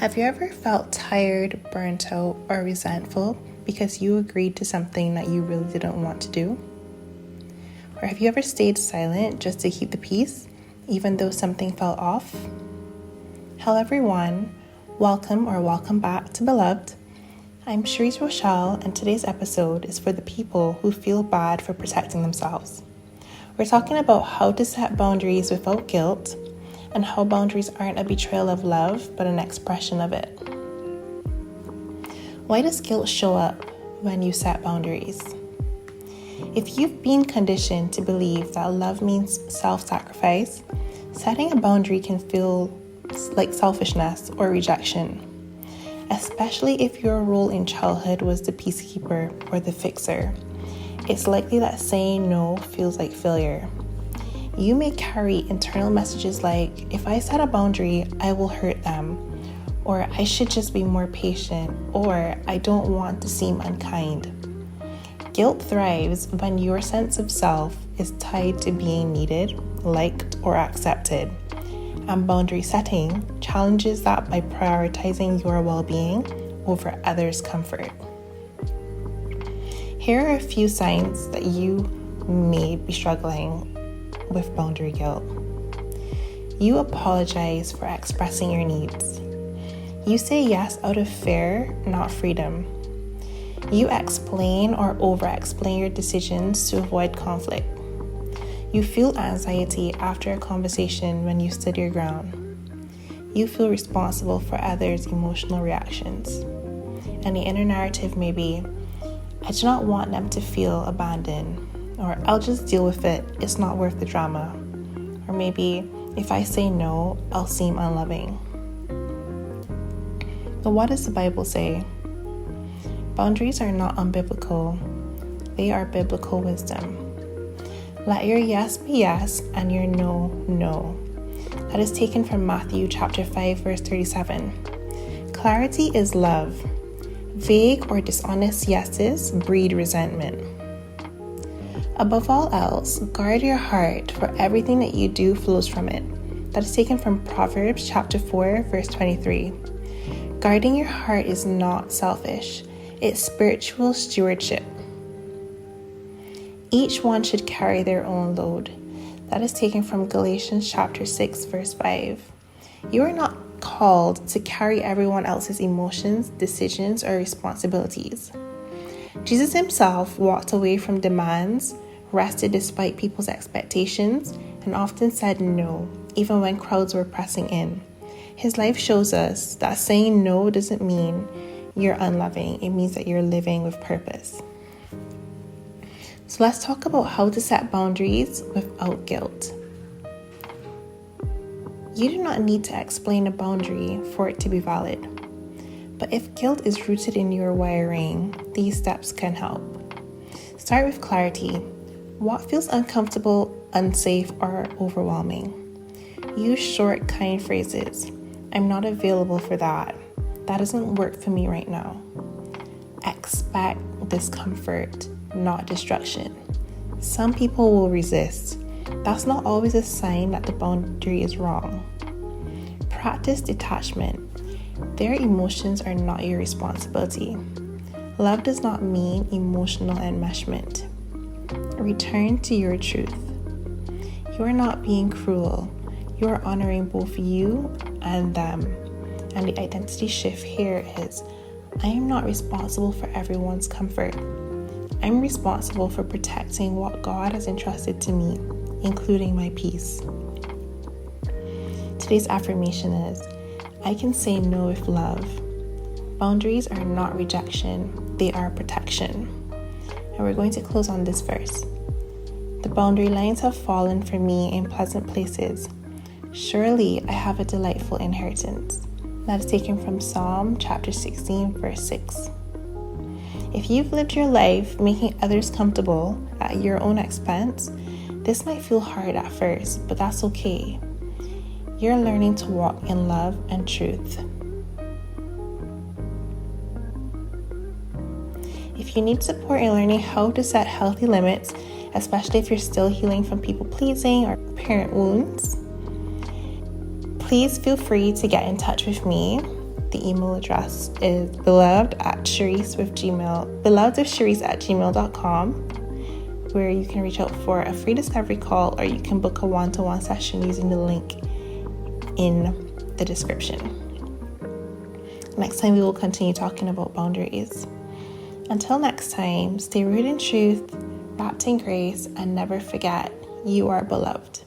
Have you ever felt tired, burnt out, or resentful because you agreed to something that you really didn't want to do? Or have you ever stayed silent just to keep the peace, even though something felt off? Hello everyone, welcome back to Beloved. I'm Cherise Rochelle, and today's episode is for the people who feel bad for protecting themselves. We're talking about how to set boundaries without guilt, and how boundaries aren't a betrayal of love, but an expression of it. Why does guilt show up when you set boundaries? If you've been conditioned to believe that love means self-sacrifice, setting a boundary can feel like selfishness or rejection, especially if your role in childhood was the peacekeeper or the fixer. It's likely that saying no feels like failure. You may carry internal messages like, if I set a boundary, I will hurt them, or I should just be more patient, or I don't want to seem unkind. Guilt thrives when your sense of self is tied to being needed, liked, or accepted, and boundary setting challenges that by prioritizing your well-being over others' comfort. Here are a few signs that you may be struggling with boundary guilt. You apologize for expressing your needs. You say yes out of fear, not freedom. You explain or over-explain your decisions to avoid conflict. You feel anxiety after a conversation when you stood your ground. You feel responsible for others' emotional reactions. And the inner narrative may be, I do not want them to feel abandoned, or I'll just deal with it, it's not worth the drama. Or maybe, if I say no, I'll seem unloving. But what does the Bible say? Boundaries are not unbiblical, they are biblical wisdom. Let your yes be yes and your no, no. That is taken from Matthew chapter 5, verse 37. Clarity is love. Vague or dishonest yeses breed resentment. Above all else, guard your heart, for everything that you do flows from it. That is taken from Proverbs chapter 4, verse 23. Guarding your heart is not selfish, it's spiritual stewardship. Each one should carry their own load. That is taken from Galatians chapter 6, verse 5. You are not called to carry everyone else's emotions, decisions, or responsibilities. Jesus himself walked away from demands, rested despite people's expectations, and often said no, even when crowds were pressing in. His life shows us that saying no doesn't mean you're unloving, it means that you're living with purpose. So let's talk about how to set boundaries without guilt. You do not need to explain a boundary for it to be valid. But if guilt is rooted in your wiring, these steps can help. Start with clarity. What feels uncomfortable, unsafe, or overwhelming? Use short, kind phrases. I'm not available for that. That doesn't work for me right now. Expect discomfort, not destruction. Some people will resist. That's not always a sign that the boundary is wrong. Practice detachment. Their emotions are not your responsibility. Love does not mean emotional enmeshment. Return to your truth. You are not being cruel. You are honoring both you and them. And the identity shift here is, I am not responsible for everyone's comfort. I'm responsible for protecting what God has entrusted to me, including my peace. Today's affirmation is, I can say no with love. Boundaries are not rejection, they are protection. And we're going to close on this verse. The boundary lines have fallen for me in pleasant places. Surely I have a delightful inheritance. That is taken from Psalm chapter 16, verse 6. If you've lived your life making others comfortable at your own expense, this might feel hard at first, but that's okay. You're learning to walk in love and truth. If you need support in learning how to set healthy limits, especially if you're still healing from people pleasing or parent wounds, please feel free to get in touch with me. The email address is beloved@Cherise@gmail.com, where you can reach out for a free discovery call, or you can book a one-to-one session using the link in the description. Next time we will continue talking about boundaries. Until next time, stay rooted in truth, wrapped in grace, and never forget you are beloved.